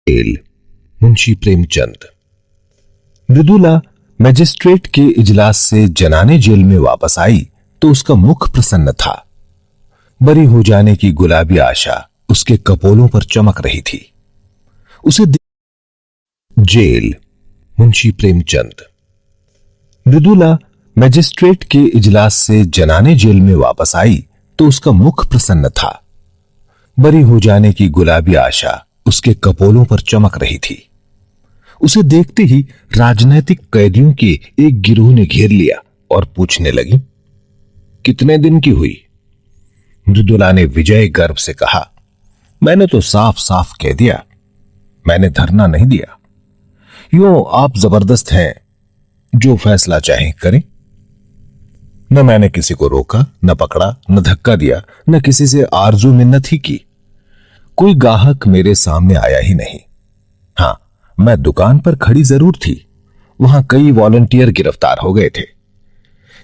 Jail. Munshi Premchand. Mridula magistrate के इजलास से जनाने जेल में वापस आई तो उसका मुख प्रसन्न था। बरी हो जाने की गुलाबी आशा उसके कपोलों पर चमक रही थी। उसे जेल। मुंशी प्रेमचंद। मृदुला मजिस्ट्रेट के इजलास से जनाने जेल में वापस आई तो उसका मुख प्रसन्न था। बरी हो जाने की गुलाबी आशा उसके कपोलों पर चमक रही थी। उसे देखते ही राजनैतिक कैदियों के एक गिरोह ने घेर लिया और पूछने लगी, कितने दिन की हुई? मृदुला ने विजय गर्व से कहा, मैंने तो साफ साफ कह दिया, मैंने धरना नहीं दिया। यूं आप जबरदस्त हैं, जो फैसला चाहें करें। न मैंने किसी को रोका, न पकड़ा, न धक्का दिया, न किसी से आरजू मिन्नत ही की। कोई गाहक मेरे सामने आया ही नहीं। हां, मैं दुकान पर खड़ी जरूर थी। वहां कई वॉलंटियर गिरफ्तार हो गए थे।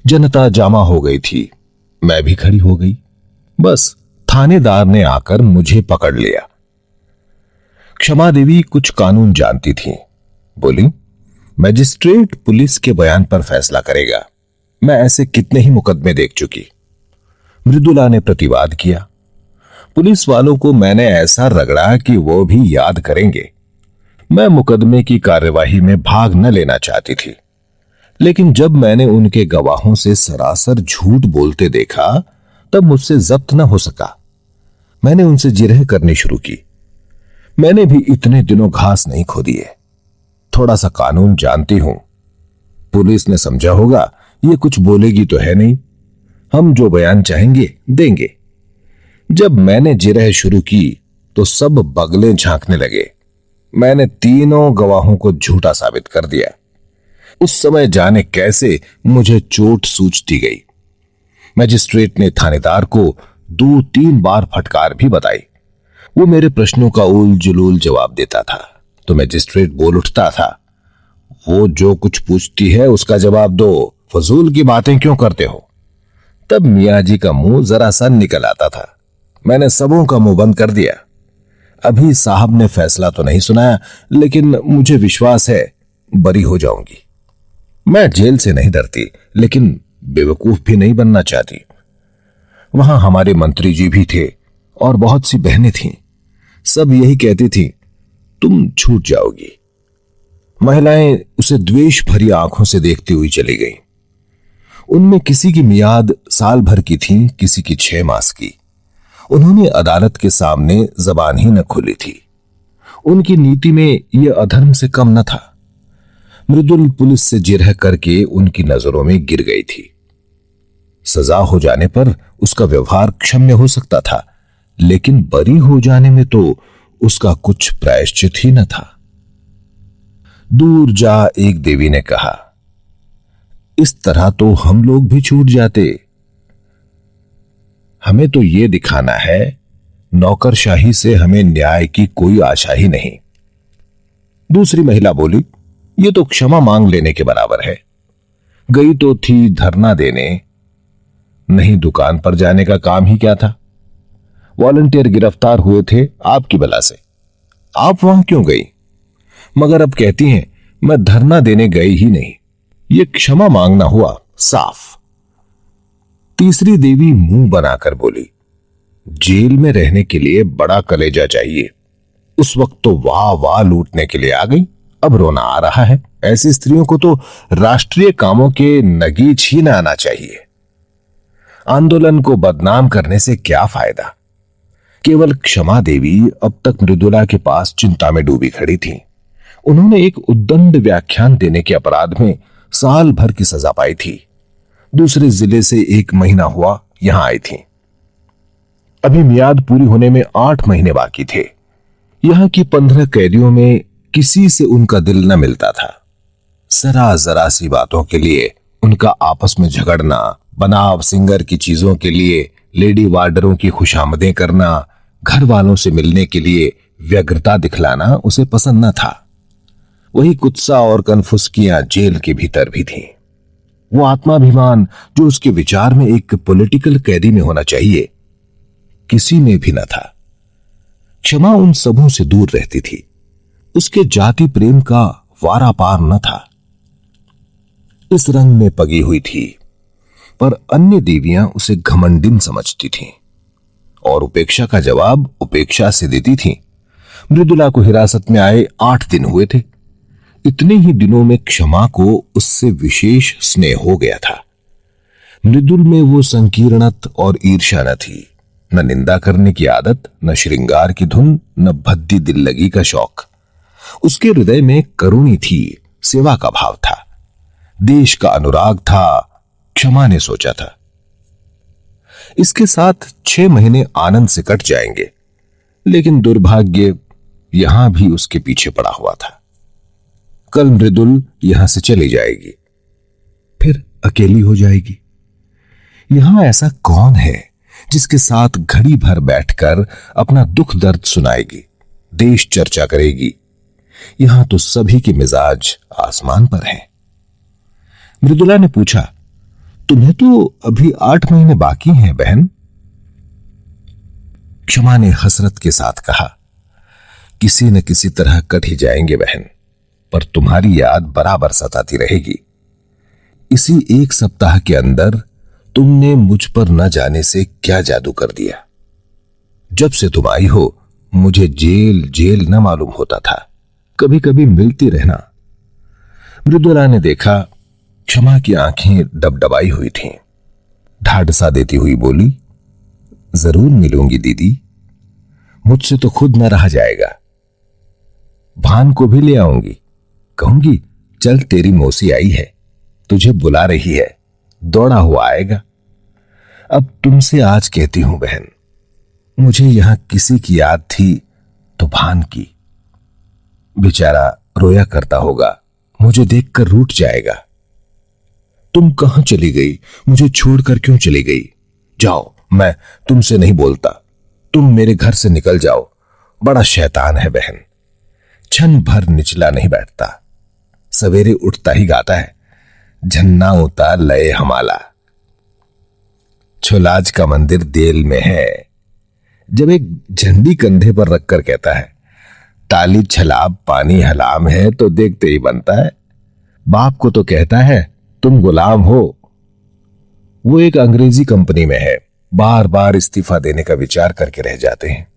जनता जमा हो गई थी, मैं भी खड़ी हो गई। बस थानेदार ने आकर मुझे पकड़ लिया। क्षमा देवी कुछ कानून जानती थी। बोली, मजिस्ट्रेट पुलिस के बयान पर फैसला करेगा। मैं ऐसे कितने ही मुकदमे देख चुकी। मृदुला ने प्रतिवाद किया, पुलिस वालों को मैंने ऐसा रगड़ा कि वो भी याद करेंगे। मैं मुकदमे की कार्यवाही में भाग न लेना चाहती थी, लेकिन जब मैंने उनके गवाहों से सरासर झूठ बोलते देखा तब मुझसे जब्त न हो सका। मैंने उनसे जिरह करनी शुरू की। मैंने भी इतने दिनों घास नहीं खोदी है। थोड़ा सा कानून जानती हूं। पुलिस ने समझा होगा ये कुछ बोलेगी तो है नहीं, हम जो बयान चाहेंगे देंगे। जब मैंने जिरह शुरू की तो सब बगलें झांकने लगे। मैंने तीनों गवाहों को झूठा साबित कर दिया। उस समय जाने कैसे मुझे चोट सूझती गई। मजिस्ट्रेट ने थानेदार को 2-3 बार फटकार भी बताई। वो मेरे प्रश्नों का उल जुलूल जवाब देता था तो मजिस्ट्रेट बोल उठता था, वो जो कुछ पूछती है उसका जवाब दो, फजूल की बातें क्यों करते हो? तब मियाँ जी का मुंह जरा सा निकल आता था। मैंने सबों का मुंह बंद कर दिया। अभी साहब ने फैसला तो नहीं सुनाया, लेकिन मुझे विश्वास है बरी हो जाऊंगी। मैं जेल से नहीं डरती, लेकिन बेवकूफ भी नहीं बनना चाहती। वहां हमारे मंत्री जी भी थे और बहुत सी बहनें थीं। सब यही कहती थी, तुम छूट जाओगी। महिलाएं उसे द्वेष भरी आंखों से देखती हुई चली गईं। उनमें किसी की मियाद साल भर की थी, किसी की 6 मास की। उन्होंने अदालत के सामने जबान ही न खोली थी। उनकी नीति में यह अधर्म से कम न था। मृदुल पुलिस से जिरह करके उनकी नजरों में गिर गई थी। सजा हो जाने पर उसका व्यवहार क्षम्य हो सकता था, लेकिन बरी हो जाने में तो उसका कुछ प्रायश्चित ही न था। दूर जा एक देवी ने कहा, इस तरह तो हम लोग भी छूट जाते। हमें तो यह दिखाना है नौकरशाही से हमें न्याय की कोई आशा ही नहीं। दूसरी महिला बोली, यह तो क्षमा मांग लेने के बराबर है। गई तो थी धरना देने, नहीं दुकान पर जाने का काम ही क्या था? वॉलंटियर गिरफ्तार हुए थे आपकी बला से, आप वहां क्यों गई? मगर अब कहती हैं मैं धरना देने गई ही नहीं। यह क्षमा मांगना हुआ साफ। तीसरी देवी मुंह बनाकर बोली, जेल में रहने के लिए बड़ा कलेजा चाहिए। उस वक्त तो वाह वाह लूटने के लिए आ गई, अब रोना आ रहा है। ऐसी स्त्रियों को तो राष्ट्रीय कामों के नगीच ही न आना चाहिए। आंदोलन को बदनाम करने से क्या फायदा? केवल क्षमा देवी अब तक मृदुला के पास चिंता में डूबी खड़ी थी। उन्होंने एक उद्दंड व्याख्यान देने के अपराध में साल भर की सजा पाई थी। दूसरे जिले से 1 महीना हुआ यहां आई थी। अभी मियाद पूरी होने में 8 महीने बाकी थे। यहां की 15 कैदियों में किसी से उनका दिल न मिलता था। जरा सी बातों के लिए उनका आपस में झगड़ना, बनाव सिंगर की चीजों के लिए लेडी वार्डरों की खुशामदें करना, घर वालों से मिलने के लिए व्यग्रता दिखलाना उसे पसंद न था। वही कुत्सा और कनफुसकियां जेल के भीतर भी थीं। वो आत्माभिमान जो उसके विचार में एक पॉलिटिकल कैदी में होना चाहिए, किसी में भी न था। क्षमा उन सबों से दूर रहती थी। उसके जाति प्रेम का वारा पार न था। इस रंग में पगी हुई थी, पर अन्य देवियां उसे घमंडिन समझती थीं और उपेक्षा का जवाब उपेक्षा से देती थीं। मृदुला को हिरासत में आए 8 दिन हुए थे। इतने ही दिनों में क्षमा को उससे विशेष स्नेह हो गया था। मृदुल में वो संकीर्णत और ईर्ष्या न थी, न निंदा करने की आदत, न श्रृंगार की धुन, न भद्दी दिल लगी का शौक। उसके हृदय में करुणी थी, सेवा का भाव था, देश का अनुराग था। क्षमा ने सोचा था इसके साथ 6 महीने आनंद से कट जाएंगे, लेकिन दुर्भाग्य यहां भी उसके पीछे पड़ा हुआ था। कल मृदुल यहां से चली जाएगी, फिर अकेली हो जाएगी। यहां ऐसा कौन है जिसके साथ घड़ी भर बैठकर अपना दुख दर्द सुनाएगी, देश चर्चा करेगी। यहां तो सभी के मिजाज आसमान पर हैं। मृदुला ने पूछा, तुम्हें तो अभी 8 महीने बाकी हैं बहन। क्षमा ने हसरत के साथ कहा, किसी न किसी तरह कट ही जाएंगे बहन, पर तुम्हारी याद बराबर सताती रहेगी। इसी 1 सप्ताह के अंदर तुमने मुझ पर न जाने से क्या जादू कर दिया। जब से तुम आई हो मुझे जेल जेल न मालूम होता था। कभी कभी मिलती रहना। मृदुला ने देखा क्षमा की आंखें डबडबाई हुई थीं। ढाढ़सा देती हुई बोली, जरूर मिलूंगी दीदी, मुझसे तो खुद न रहा जाएगा। भान को भी ले आऊंगी, कहूंगी चल तेरी मौसी आई है, तुझे बुला रही है, दौड़ा हुआ आएगा। अब तुमसे आज कहती हूं बहन, मुझे यहां किसी की याद थी तो भान की। बेचारा रोया करता होगा, मुझे देखकर रूठ जाएगा। तुम कहां चली गई, मुझे छोड़कर क्यों चली गई? जाओ, मैं तुमसे नहीं बोलता, तुम मेरे घर से निकल जाओ। बड़ा शैतान है बहन, क्षण भर निचला नहीं बैठता, सवेरे उठता ही गाता है, झन्ना उता लय हमाला। छोलाज का मंदिर देल में है। जब एक झंडी कंधे पर रखकर कहता है, ताली छलाब पानी हलाम है, तो देखते ही बनता है। बाप को तो कहता है तुम गुलाम हो। वो एक अंग्रेजी कंपनी में है, बार बार इस्तीफा देने का विचार करके रह जाते हैं,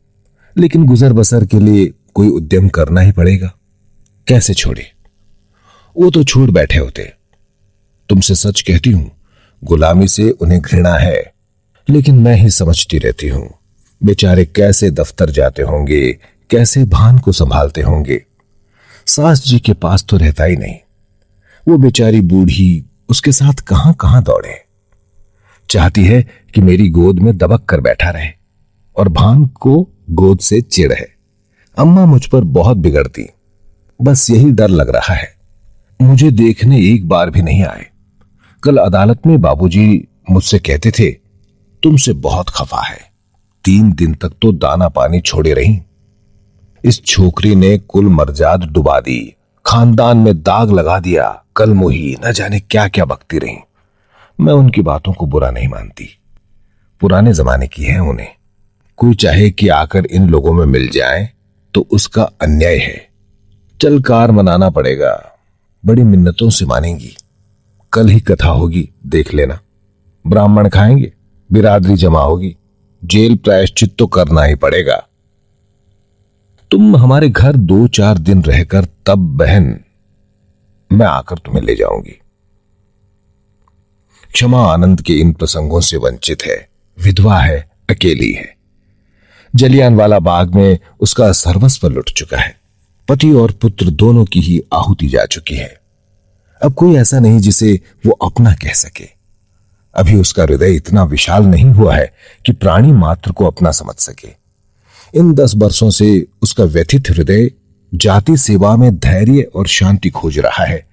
लेकिन गुजर बसर के लिए कोई उद्यम करना ही पड़ेगा। कैसे छोड़े? वो तो छोड़ बैठे होते। तुमसे सच कहती हूं, गुलामी से उन्हें घृणा है, लेकिन मैं ही समझती रहती हूं, बेचारे कैसे दफ्तर जाते होंगे, कैसे भान को संभालते होंगे। सास जी के पास तो रहता ही नहीं। वो बेचारी बूढ़ी उसके साथ कहां कहां दौड़े। चाहती है कि मेरी गोद में दबक कर बैठा रहे और भान को गोद से चिढ़ है। अम्मा मुझ पर बहुत बिगड़ती, बस यही डर लग रहा है। मुझे देखने एक बार भी नहीं आए। कल अदालत में बाबूजी मुझसे कहते थे, तुमसे बहुत खफा है। 3 दिन तक तो दाना पानी छोड़े रही। इस छोकरी ने कुल मर्जाद डुबा दी, खानदान में दाग लगा दिया, कल मुही न जाने क्या क्या बकती रही। मैं उनकी बातों को बुरा नहीं मानती, पुराने जमाने की है उन्हें। कोई चाहे कि आकर इन लोगों में मिल जाए तो उसका अन्याय है। चल कार मनाना पड़ेगा, बड़ी मिन्नतों से मानेंगी। कल ही कथा होगी, देख लेना। ब्राह्मण खाएंगे, बिरादरी जमा होगी, जेल प्रायश्चित तो करना ही पड़ेगा। तुम हमारे घर 2-4 दिन रहकर तब बहन मैं आकर तुम्हें ले जाऊंगी। क्षमा आनंद के इन प्रसंगों से वंचित है, विधवा है, अकेली है। जलियांवाला बाग में उसका सर्वस्व लुट चुका है। पति और पुत्र दोनों की ही आहुति जा चुकी है। अब कोई ऐसा नहीं जिसे वो अपना कह सके। अभी उसका हृदय इतना विशाल नहीं हुआ है कि प्राणी मात्र को अपना समझ सके। इन 10 वर्षों से उसका व्यथित हृदय जाति सेवा में धैर्य और शांति खोज रहा है।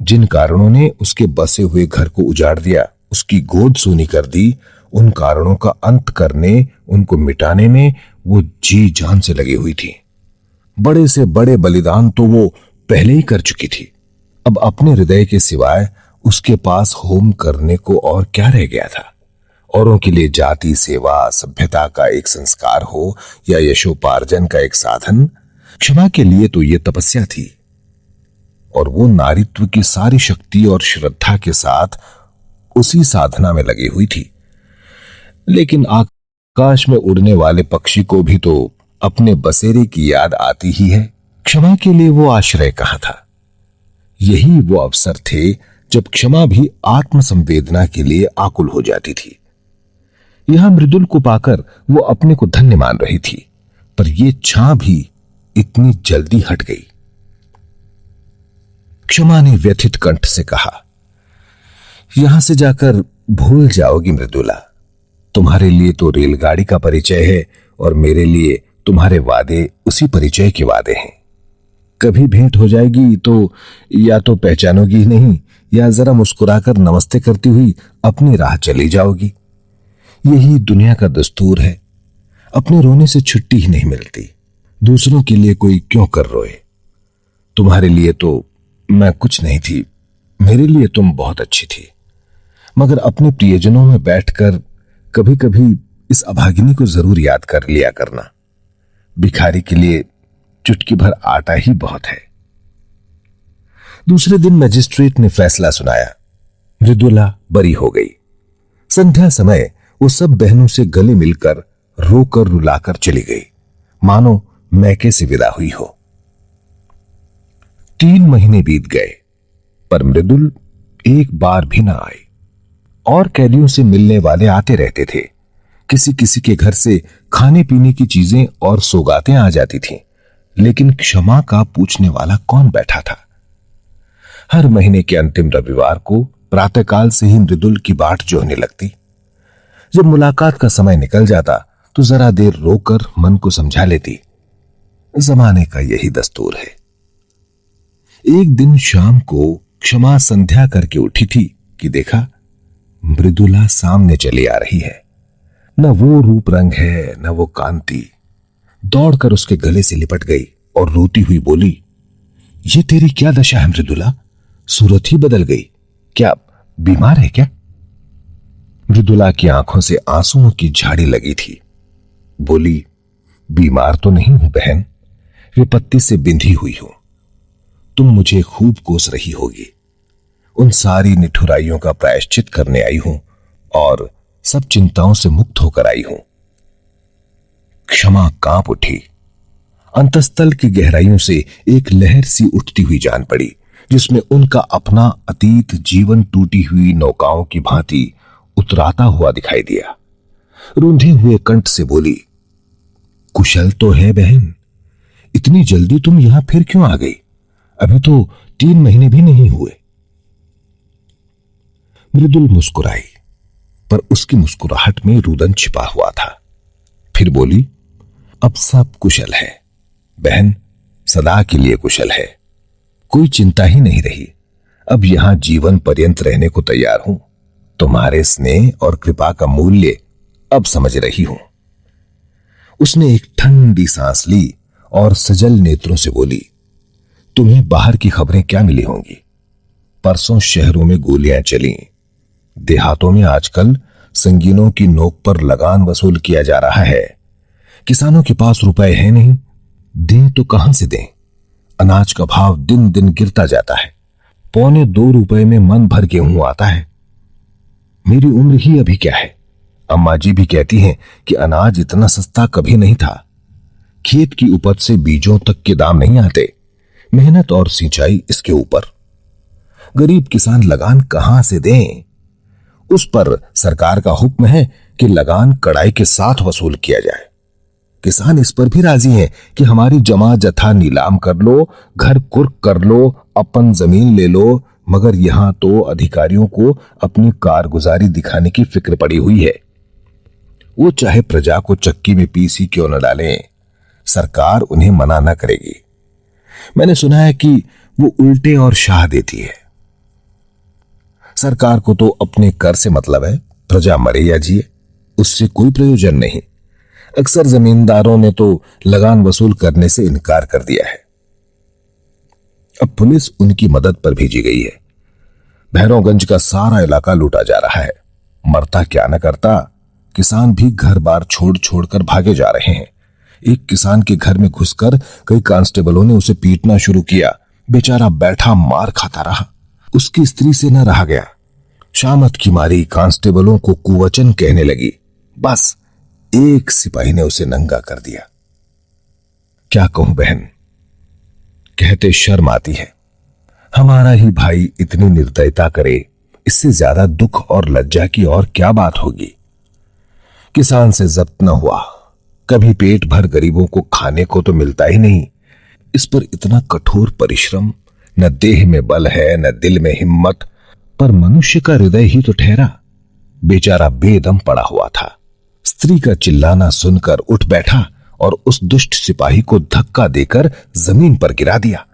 जिन कारणों ने उसके बसे हुए घर को उजाड़ दिया, उसकी गोद सूनी कर दी, उन कारणों का अंत करने, उनको मिटाने में वो जी जान से लगी हुई थी। बड़े से बड़े बलिदान तो वो पहले ही कर चुकी थी। अब अपने हृदय के सिवाय उसके पास होम करने को और क्या रह गया था? औरों के लिए जाति सेवा, सभ्यता का एक संस्कार हो या यशोपार्जन का एक साधन, क्षमा के लिए तो यह तपस्या थी और वो नारीत्व की सारी शक्ति और श्रद्धा के साथ उसी साधना में लगी हुई थी। लेकिन आकाश में उड़ने वाले पक्षी को भी तो अपने बसेरे की याद आती ही है। क्षमा के लिए वो आश्रय कहां था? यही वो अवसर थे जब क्षमा भी आत्मसंवेदना के लिए आकुल हो जाती थी। यहां मृदुल को पाकर वो अपने को धन्य मान रही थी, पर यह छां भी इतनी जल्दी हट गई। क्षमा ने व्यथित कंठ से कहा, यहां से जाकर भूल जाओगी मृदुला। तुम्हारे लिए तो रेलगाड़ी का परिचय है और मेरे लिए तुम्हारे वादे उसी परिचय के वादे हैं। कभी भेंट हो जाएगी तो या तो पहचानोगी नहीं या जरा मुस्कुराकर नमस्ते करती हुई अपनी राह चली जाओगी। यही दुनिया का दस्तूर है। अपने रोने से छुट्टी ही नहीं मिलती। दूसरों के लिए कोई क्यों कर रोए? तुम्हारे लिए तो मैं कुछ नहीं थी, मेरे लिए तुम बहुत अच्छी थी। मगर अपने प्रियजनों में बैठकर कभी कभी इस अभागिनी को जरूर याद कर लिया करना। भिखारी के लिए चुटकी भर आटा ही बहुत है। दूसरे दिन मजिस्ट्रेट ने फैसला सुनाया। मृदुला बरी हो गई। संध्या समय वो सब बहनों से गले मिलकर रोकर रुलाकर चली गई, मानो मैके से विदा हुई हो। 3 महीने बीत गए, पर मृदुल एक बार भी ना आई। और कैदियों से मिलने वाले आते रहते थे। किसी किसी के घर से खाने पीने की चीजें और सौगातें आ जाती थीं, लेकिन क्षमा का पूछने वाला कौन बैठा था? हर महीने के अंतिम रविवार को प्रातःकाल से ही मृदुल की बाट जोहने लगती। जब मुलाकात का समय निकल जाता तो जरा देर रोकर मन को समझा लेती। जमाने का यही दस्तूर है। एक दिन शाम को क्षमा संध्या करके उठी थी कि देखा मृदुला सामने चली आ रही है। न वो रूप रंग है न वो कांति। दौड़कर उसके गले से लिपट गई और रोती हुई बोली, ये तेरी क्या दशा है मृदुला? सूरत ही बदल गई। क्या बीमार है क्या? मृदुला की आंखों से आंसुओं की झाड़ी लगी थी। बोली, बीमार तो नहीं हूं बहन, विपत्ति से बिंधी हुई हूं। तुम मुझे खूब कोस रही होगी। उन सारी निठुराइयों का प्रायश्चित करने आई हूं और सब चिंताओं से मुक्त होकर आई हूं। क्षमा कांप उठी। अंतस्तल की गहराइयों से एक लहर सी उठती हुई जान पड़ी, जिसमें उनका अपना अतीत जीवन टूटी हुई नौकाओं की भांति उतराता हुआ दिखाई दिया। रूंधे हुए कंठ से बोली, कुशल तो है बहन? इतनी जल्दी तुम यहां फिर क्यों आ गई? अभी तो 3 महीने भी नहीं हुए। मृदुल मुस्कुराई, पर उसकी मुस्कुराहट में रुदन छिपा हुआ था। फिर बोली, अब सब कुशल है बहन, सदा के लिए कुशल है। कोई चिंता ही नहीं रही। अब यहां जीवन पर्यंत रहने को तैयार हूं। तुम्हारे स्नेह और कृपा का मूल्य अब समझ रही हूं। उसने एक ठंडी सांस ली और सजल नेत्रों से बोली, तुम्हें बाहर की खबरें क्या मिली होंगी? परसों शहरों में गोलियां चली। देहातों में आजकल संगीनों की नोक पर लगान वसूल किया जा रहा है। किसानों के पास रुपए हैं नहीं, दें तो कहां से दें? अनाज का भाव दिन दिन गिरता जाता है। 1.25 रुपए में मन भर गेहूं आता है। मेरी उम्र ही अभी क्या है? अम्मा जी भी कहती हैं कि अनाज इतना सस्ता कभी नहीं था। खेत की उपज से बीजों तक के दाम नहीं आते, मेहनत और सिंचाई इसके ऊपर। गरीब किसान लगान कहां से दें? उस पर सरकार का हुक्म है कि लगान कड़ाई के साथ वसूल किया जाए। किसान इस पर भी राजी हैं कि हमारी जमा जथा नीलाम कर लो, घर कुर्क कर लो, अपन जमीन ले लो, मगर यहां तो अधिकारियों को अपनी कारगुजारी दिखाने की फिक्र पड़ी हुई है। वो चाहे प्रजा को चक्की में पीसी क्यों न डालें, सरकार उन्हें मना न करेगी। मैंने सुना है कि वो उल्टे और शाह देती है। सरकार को तो अपने कर से मतलब है, प्रजा मरे या जिए उससे कोई प्रयोजन नहीं। अक्सर जमींदारों ने तो लगान वसूल करने से इनकार कर दिया है। अब पुलिस उनकी मदद पर भेजी गई है। भैरवगंज का सारा इलाका लूटा जा रहा है। मरता क्या न करता, किसान भी घर बार छोड़ छोड़कर भागे जा रहे हैं। एक किसान के घर में घुसकर कई कांस्टेबलों ने उसे पीटना शुरू किया। बेचारा बैठा मार खाता रहा। उसकी स्त्री से न रहा गया। शामत की मारी कांस्टेबलों को कुवचन कहने लगी। बस एक सिपाही ने उसे नंगा कर दिया। क्या कहूं बहन, कहते शर्म आती है। हमारा ही भाई इतनी निर्दयता करे, इससे ज्यादा दुख और लज्जा की और क्या बात होगी। किसान से जब्त न हुआ, कभी पेट भर गरीबों को खाने को तो मिलता ही नहीं, इस पर इतना कठोर परिश्रम। न देह में बल है न दिल में हिम्मत, पर मनुष्य का हृदय ही तो ठहरा। बेचारा बेदम पड़ा हुआ था। स्त्री का चिल्लाना सुनकर उठ बैठा और उस दुष्ट सिपाही को धक्का देकर जमीन पर गिरा दिया।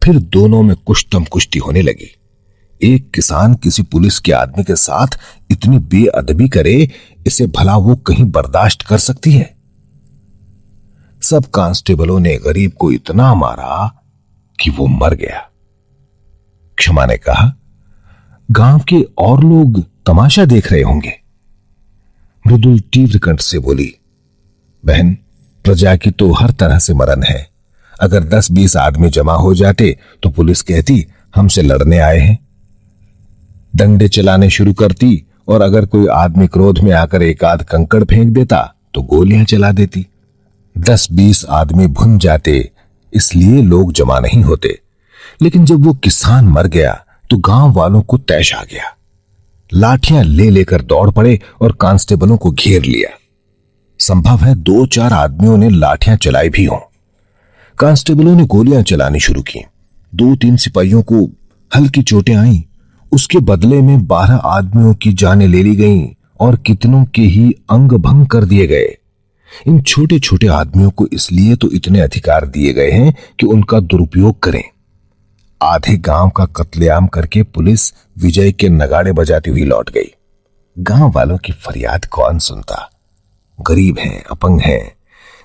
फिर दोनों में कुश्तम कुश्ती होने लगी। एक किसान किसी पुलिस के आदमी के साथ इतनी बेअदबी करे, इसे भला वो कहीं बर्दाश्त कर सकती है? सब कांस्टेबलों ने गरीब को इतना मारा कि वो मर गया। क्षमा ने कहा, गांव के और लोग तमाशा देख रहे होंगे। मृदुल तीव्र कंठ से बोली, बहन, प्रजा की तो हर तरह से मरण है। अगर 10-20 आदमी जमा हो जाते तो पुलिस कहती हमसे लड़ने आए हैं, डंडे चलाने शुरू करती, और अगर कोई आदमी क्रोध में आकर एक आध कंकड़ फेंक देता तो गोलियां चला देती। 10-20 आदमी भुन जाते, इसलिए लोग जमा नहीं होते। लेकिन जब वो किसान मर गया तो गांव वालों को तैश आ गया। लाठियां ले लेकर दौड़ पड़े और कांस्टेबलों को घेर लिया। संभव है 2-4 आदमियों ने लाठियां चलाई भी हों। कांस्टेबलों ने गोलियां चलानी शुरू की। 2-3 सिपाहियों को हल्की चोटें आईं। उसके बदले में 12 आदमियों की जानें ले ली गईं और कितनों के ही अंग भंग कर दिए गए। इन छोटे छोटे आदमियों को इसलिए तो इतने अधिकार दिए गए हैं कि उनका दुरुपयोग करें। आधे गांव का कत्लेआम करके पुलिस विजय के नगाड़े बजाती हुई लौट गई। गांव वालों की फरियाद कौन सुनता? गरीब हैं, अपंग हैं,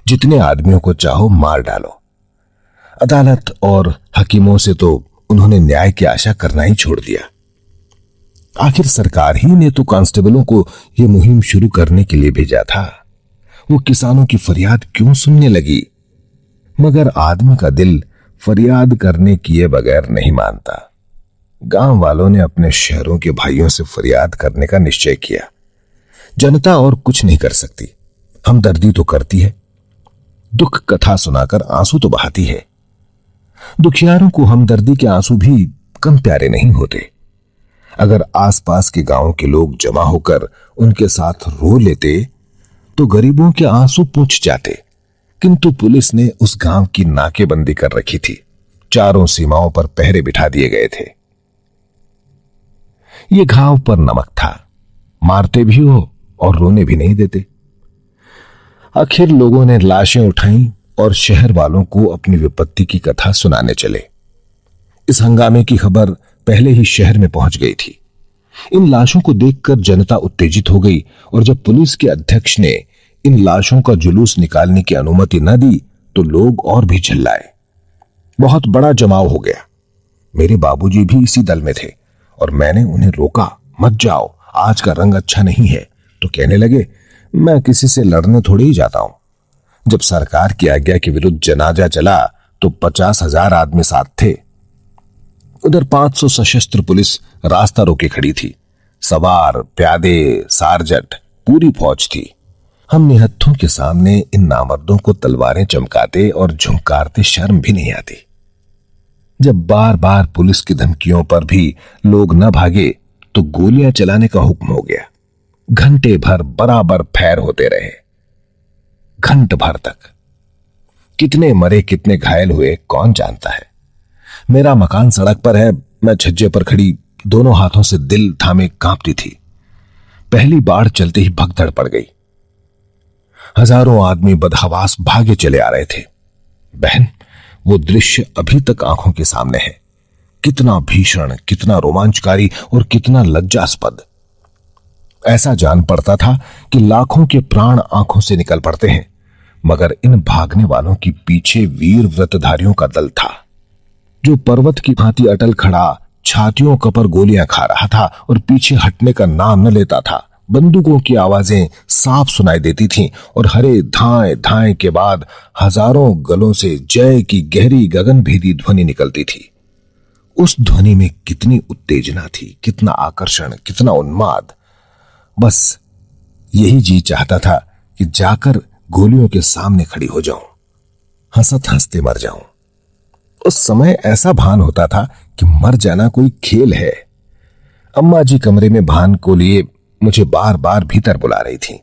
जितने आदमियों को चाहो मार डालो। अदालत और हकीमों से तो उन्होंने न्याय की आशा करना ही छोड़ दिया। आखिर सरकार ही ने तो कांस्टेबलों को यह मुहिम शुरू करने के लिए भेजा था। वो किसानों की फरियाद क्यों सुनने लगी? मगर आदमी का दिल फरियाद करने किए बगैर नहीं मानता। गांव वालों ने अपने शहरों के भाइयों से फरियाद करने का निश्चय किया। जनता और कुछ नहीं कर सकती, हमदर्दी तो करती है, दुख कथा सुनाकर आंसू तो बहाती है। दुखियारों को हमदर्दी के आंसू भी कम प्यारे नहीं होते। अगर आसपास के गांव के लोग जमा होकर उनके साथ रो लेते तो गरीबों के आंसू पूछ जाते। किंतु पुलिस ने उस गांव की नाकेबंदी कर रखी थी। चारों सीमाओं पर पहरे बिठा दिए गए थे। ये घाव पर नमक था, मारते भी हो और रोने भी नहीं देते। आखिर लोगों ने लाशें उठाई और शहर वालों को अपनी विपत्ति की कथा सुनाने चले। इस हंगामे की खबर पहले ही शहर में पहुंच गई थी। इन लाशों को देखकर जनता उत्तेजित हो गई और जब पुलिस के अध्यक्ष ने इन लाशों का जुलूस निकालने की अनुमति न दी तो लोग और भी चिल्लाए। बहुत बड़ा जमाव हो गया। मेरे बाबूजी भी इसी दल में थे और मैंने उन्हें रोका, मत जाओ, आज का रंग अच्छा नहीं है। तो कहने लगे, मैं किसी से लड़ने थोड़ी ही जाता हूं। जब सरकार की आज्ञा के विरुद्ध जनाजा चला तो 50,000 आदमी साथ थे। उधर 500 सशस्त्र पुलिस रास्ता रोके खड़ी थी। सवार, प्यादे, सार्जट, पूरी फौज थी। हम निहत्थों के सामने इन नामर्दों को तलवारें चमकाते और झुंकारते शर्म भी नहीं आती। जब बार बार पुलिस की धमकियों पर भी लोग न भागे तो गोलियां चलाने का हुक्म हो गया। घंटे भर बराबर फैर होते रहे, घंट भर तक। कितने मरे कितने घायल हुए कौन जानता है। मेरा मकान सड़क पर है। मैं छज्जे पर खड़ी दोनों हाथों से दिल थामे कांपती थी। पहली बाढ़ चलते ही भगदड़ पड़ गई। हजारों आदमी बदहवास भागे चले आ रहे थे। बहन, वो दृश्य अभी तक आंखों के सामने है। कितना भीषण, कितना रोमांचकारी और कितना लज्जास्पद। ऐसा जान पड़ता था कि लाखों के प्राण आंखों से निकल पड़ते हैं, मगर इन भागने वालों के पीछे वीर व्रतधारियों का दल था जो पर्वत की भांति अटल खड़ा छातियों पर गोलियां खा रहा था और पीछे हटने का नाम न लेता था। बंदूकों की आवाजें साफ सुनाई देती थीं और हरे धाए धाए के बाद हजारों गलों से जय की गहरी गगनभेदी ध्वनि निकलती थी। उस ध्वनि में कितनी उत्तेजना थी, कितना आकर्षण, कितना उन्माद। बस यही जी चाहता था कि जाकर गोलियों के सामने खड़ी हो जाऊं, हंसत हंसते मर जाऊं। उस समय ऐसा भान होता था कि मर जाना कोई खेल है। अम्मा जी कमरे में भान को लिए मुझे बार बार भीतर बुला रही थी।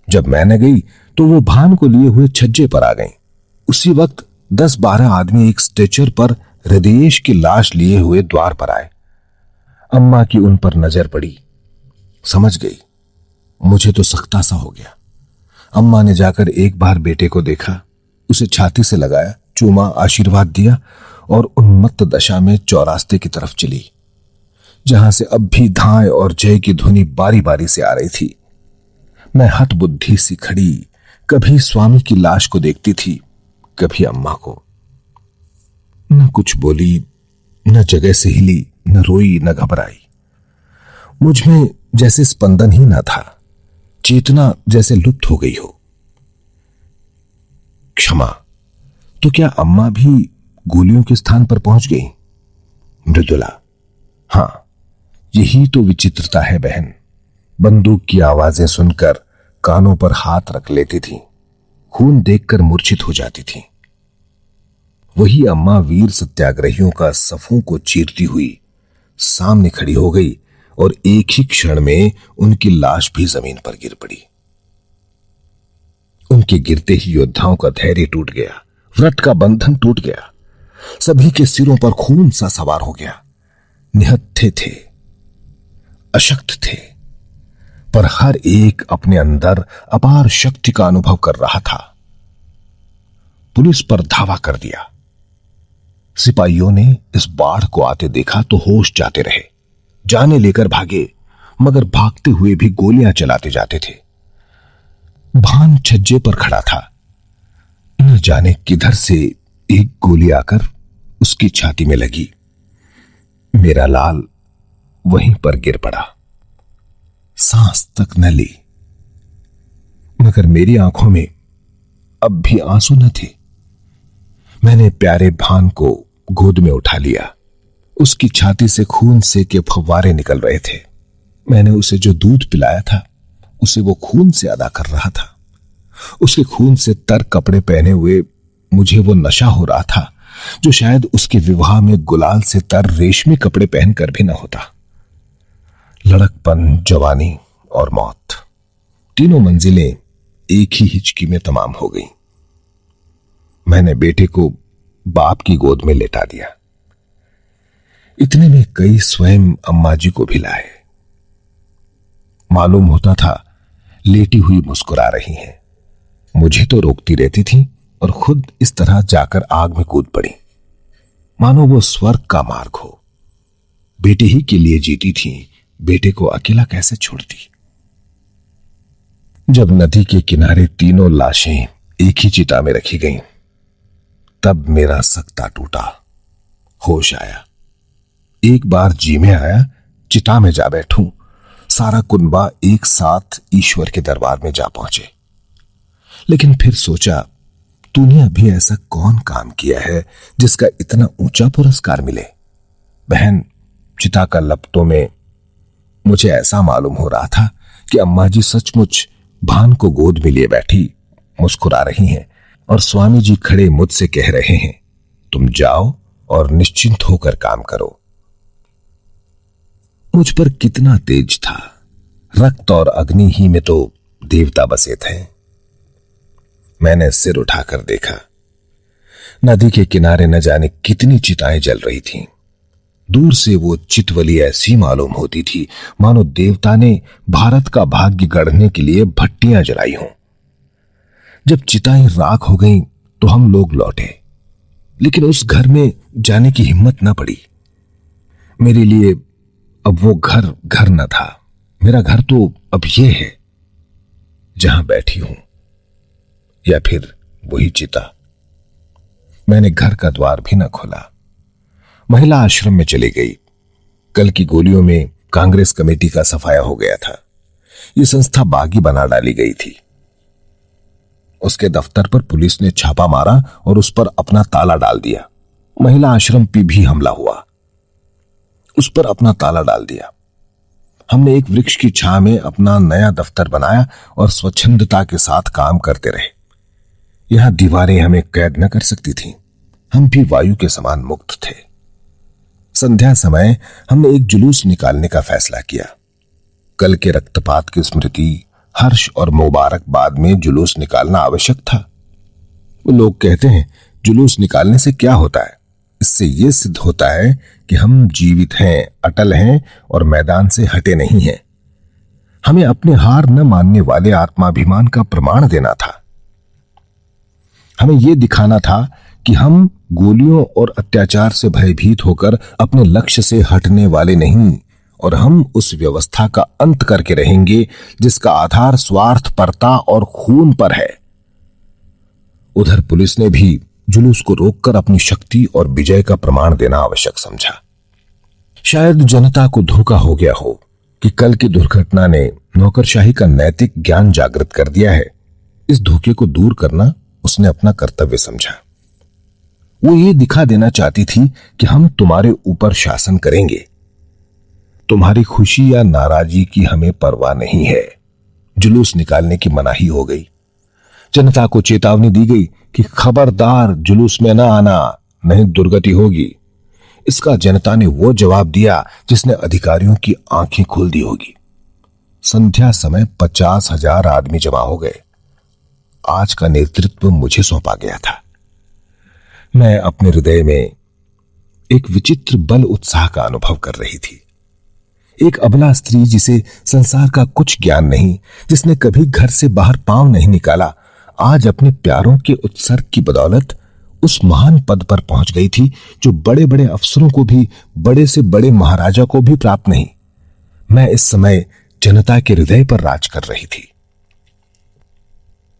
जब मैं न गई तो वो भान को लिए हुए छज्जे पर आ गईं। उसी वक्त 10-12 आदमी एक स्ट्रेचर पर हृदयेश की लाश लिए हुए द्वार पर आए। अम्मा की उन पर नजर पड़ी, समझ गई। मुझे तो सख्ता सा हो गया। अम्मा ने जाकर एक बार बेटे को देखा, उसे छाती से लगाया, चूमा, आशीर्वाद दिया और उन्मत्त दशा में चौरास्ते की तरफ चली, जहां से अब भी धाय और जय की ध्वनि बारी बारी से आ रही थी। मैं हतबुद्धि सी खड़ी कभी स्वामी की लाश को देखती थी, कभी अम्मा को। न कुछ बोली, न जगह से हिली, न रोई, न घबराई। मुझ में जैसे स्पंदन ही न था, चेतना जैसे लुप्त हो गई हो। क्षमा, तो क्या अम्मा भी गोलियों के स्थान पर पहुंच गई? मृदुला: हां, यही तो विचित्रता है बहन। बंदूक की आवाजें सुनकर कानों पर हाथ रख लेती थी, खून देखकर मूर्छित हो जाती थी। वही अम्मा वीर सत्याग्रहियों का सफों को चीरती हुई सामने खड़ी हो गई और एक ही क्षण में उनकी लाश भी जमीन पर गिर पड़ी। उनके गिरते ही योद्धाओं का धैर्य टूट गया, व्रत का बंधन टूट गया, सभी के सिरों पर खून सा सवार हो गया। निहत्थे थे, अशक्त थे, पर हर एक अपने अंदर अपार शक्ति का अनुभव कर रहा था। पुलिस पर धावा कर दिया। सिपाहियों ने इस बाढ़ को आते देखा तो होश जाते रहे, जाने लेकर भागे, मगर भागते हुए भी गोलियां चलाते जाते थे। भान छज्जे पर खड़ा था, न जाने किधर से एक गोली आकर उसकी छाती में लगी। मेरा लाल वहीं पर गिर पड़ा, सांस तक न ली, मगर मेरी आंखों में अब भी आंसू न थे। मैंने प्यारे भान को गोद में उठा लिया। उसकी छाती से खून से के फव्वारे निकल रहे थे। मैंने उसे जो दूध पिलाया था उसे वो खून से अदा कर रहा था। उसके खून से तर कपड़े पहने हुए मुझे वो नशा हो रहा था जो शायद उसके विवाह में गुलाल से तर रेशमी कपड़े पहनकर भी न होता। लड़कपन, जवानी और मौत, तीनों मंजिलें एक ही हिचकी में तमाम हो गईं। मैंने बेटे को बाप की गोद में लेटा दिया। इतने में कई स्वयं अम्मा जी को भी लाए। मालूम होता था लेटी हुई मुस्कुरा रही हैं। मुझे तो रोकती रहती थी और खुद इस तरह जाकर आग में कूद पड़ी, मानो वो स्वर्ग का मार्ग हो। बेटे ही के लिए जीती थी, बेटे को अकेला कैसे छोड़ती। जब नदी के किनारे तीनों लाशें एक ही चिता में रखी गईं, तब मेरा सकता टूटा, होश आया। एक बार जी में आया, चिता में जा बैठूं। सारा कुनबा एक साथ ईश्वर के दरबार में जा पहुंचे। लेकिन फिर सोचा, तूने अभी ऐसा कौन काम किया है जिसका इतना ऊंचा पुरस्कार मिले। बहन, चिता का लपटों में मुझे ऐसा मालूम हो रहा था कि अम्मा जी सचमुच भान को गोद में लिए बैठी मुस्कुरा रही हैं और स्वामी जी खड़े मुझसे कह रहे हैं, तुम जाओ और निश्चिंत होकर काम करो। मुझ पर कितना तेज था। रक्त और अग्नि ही में तो देवता बसे थे। मैंने सिर उठाकर देखा। नदी के किनारे न जाने कितनी चिताएं जल रही थीं। दूर से वो चितवली ऐसी मालूम होती थी मानो देवता ने भारत का भाग्य गढ़ने के लिए भट्टियां जलाई हों। जब चिताएं राख हो गईं तो हम लोग लौटे, लेकिन उस घर में जाने की हिम्मत न पड़ी। मेरे लिए अब वो घर घर न था। मेरा घर तो अब ये है जहां बैठी हूं, या फिर वही चिता। मैंने घर का द्वार भी न खोला। महिला आश्रम में चली गई। कल की गोलियों में कांग्रेस कमेटी का सफाया हो गया था। ये संस्था बागी बना डाली गई थी। उसके दफ्तर पर पुलिस ने छापा मारा और उस पर अपना ताला डाल दिया। महिला आश्रम पे भी हमला हुआ, उस पर अपना ताला डाल दिया। हमने एक वृक्ष की छां में अपना नया दफ्तर बनाया और स्वच्छंदता के साथ काम करते रहे। यहां दीवारें हमें कैद न कर सकती थीं। हम भी वायु के समान मुक्त थे। संध्या समय हमने एक जुलूस निकालने का फैसला किया। कल के रक्तपात की स्मृति, हर्ष और मुबारकबाद में जुलूस निकालना आवश्यक था। लोग कहते हैं जुलूस निकालने से क्या होता है? इससे यह सिद्ध होता है कि हम जीवित हैं, अटल हैं और मैदान से हटे नहीं हैं। हमें अपने हार न मानने वाले आत्माभिमान का प्रमाण देना था। हमें यह दिखाना था कि हम गोलियों और अत्याचार से भयभीत होकर अपने लक्ष्य से हटने वाले नहीं, और हम उस व्यवस्था का अंत करके रहेंगे जिसका आधार स्वार्थपरता और खून पर है। उधर पुलिस ने भी जुलूस को रोककर अपनी शक्ति और विजय का प्रमाण देना आवश्यक समझा। शायद जनता को धोखा हो गया हो कि कल की दुर्घटना ने नौकरशाही का नैतिक ज्ञान जागृत कर दिया है। इस धोखे को दूर करना उसने अपना कर्तव्य समझा। वो ये दिखा देना चाहती थी कि हम तुम्हारे ऊपर शासन करेंगे, तुम्हारी खुशी या नाराजगी की हमें परवाह नहीं है। जुलूस निकालने की मनाही हो गई। जनता को चेतावनी दी गई कि खबरदार जुलूस में न आना, नहीं दुर्गति होगी। इसका जनता ने वो जवाब दिया जिसने अधिकारियों की आंखें खोल दी होगी। संध्या समय 50,000 आदमी जमा हो गए। आज का नेतृत्व मुझे सौंपा गया था। मैं अपने हृदय में एक विचित्र बल उत्साह का अनुभव कर रही थी। एक अबला स्त्री जिसे संसार का कुछ ज्ञान नहीं, जिसने कभी घर से बाहर पांव नहीं निकाला, आज अपने प्यारों के उत्सर्ग की बदौलत उस महान पद पर पहुंच गई थी जो बड़े बड़े अफसरों को भी, बड़े से बड़े महाराजा को भी प्राप्त नहीं। मैं इस समय जनता के हृदय पर राज कर रही थी।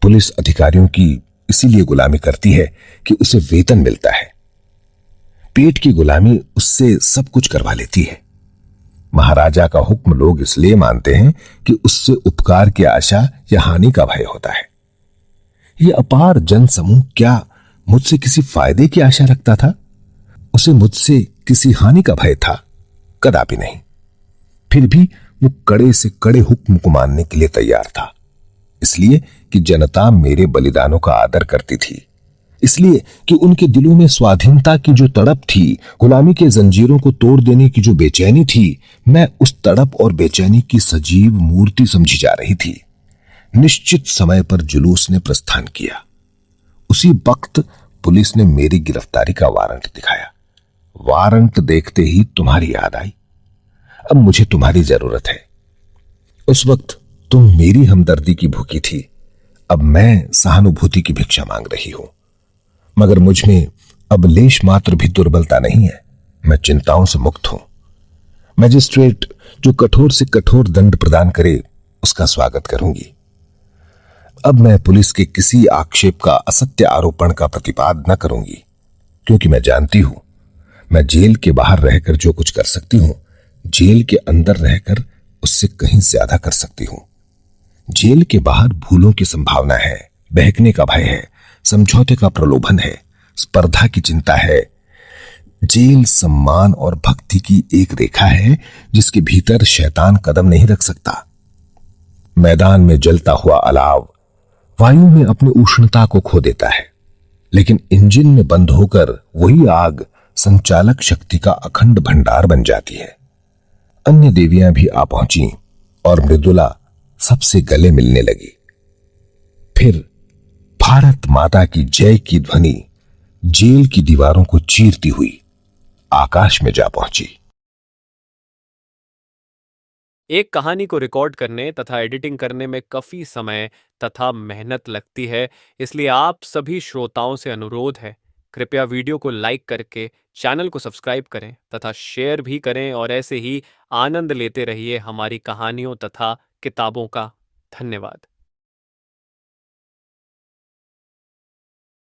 पुलिस अधिकारियों की इसीलिए गुलामी करती है कि उसे वेतन मिलता है। पेट की गुलामी उससे सब कुछ करवा लेती है। महाराजा का हुक्म लोग इसलिए मानते हैं कि उससे उपकार की आशा या हानि का भय होता है। यह अपार जनसमूह क्या मुझसे किसी फायदे की आशा रखता था? उसे मुझसे किसी हानि का भय था? कदापि नहीं। फिर भी वो कड़े से कड़े हुक्म को मानने के लिए तैयार था, इसलिए कि जनता मेरे बलिदानों का आदर करती थी, इसलिए कि उनके दिलों में स्वाधीनता की जो तड़प थी, गुलामी के जंजीरों को तोड़ देने की जो बेचैनी थी, मैं उस तड़प और बेचैनी की सजीव मूर्ति समझी जा रही थी। निश्चित समय पर जुलूस ने प्रस्थान किया। उसी वक्त पुलिस ने मेरी गिरफ्तारी का वारंट दिखाया। वारंट देखते ही तुम्हारी याद आई। अब मुझे तुम्हारी जरूरत है। उस वक्त तुम मेरी हमदर्दी की भूखी थी, अब मैं सहानुभूति की भिक्षा मांग रही हूं। मगर मुझ में अब लेश मात्र भी दुर्बलता नहीं है। मैं चिंताओं से मुक्त हूं। मैजिस्ट्रेट जो कठोर से कठोर दंड प्रदान करे उसका स्वागत करूंगी। अब मैं पुलिस के किसी आक्षेप का, असत्य आरोपण का प्रतिपाद न करूंगी, क्योंकि मैं जानती हूं मैं जेल के बाहर रहकर जो कुछ कर सकती हूं, जेल के अंदर रहकर उससे कहीं ज्यादा कर सकती हूं। जेल के बाहर भूलों की संभावना है, बहकने का भय है, समझौते का प्रलोभन है, स्पर्धा की चिंता है। जेल सम्मान और भक्ति की एक रेखा है जिसके भीतर शैतान कदम नहीं रख सकता। मैदान में जलता हुआ अलाव वायु में अपनी उष्णता को खो देता है, लेकिन इंजन में बंद होकर वही आग संचालक शक्ति का अखंड भंडार बन जाती है। अन्य देवियां भी आ पहुंची और मृदुला सबसे गले मिलने लगी। फिर भारत माता की जय की ध्वनि जेल की दीवारों को चीरती हुई आकाश में जा पहुंची। एक कहानी को रिकॉर्ड करने तथा एडिटिंग करने में काफी समय तथा मेहनत लगती है, इसलिए आप सभी श्रोताओं से अनुरोध है, कृपया वीडियो को लाइक करके चैनल को सब्सक्राइब करें तथा शेयर भी करें और ऐसे ही आनंद लेते रहिए हमारी कहानियों तथा किताबों का। धन्यवाद।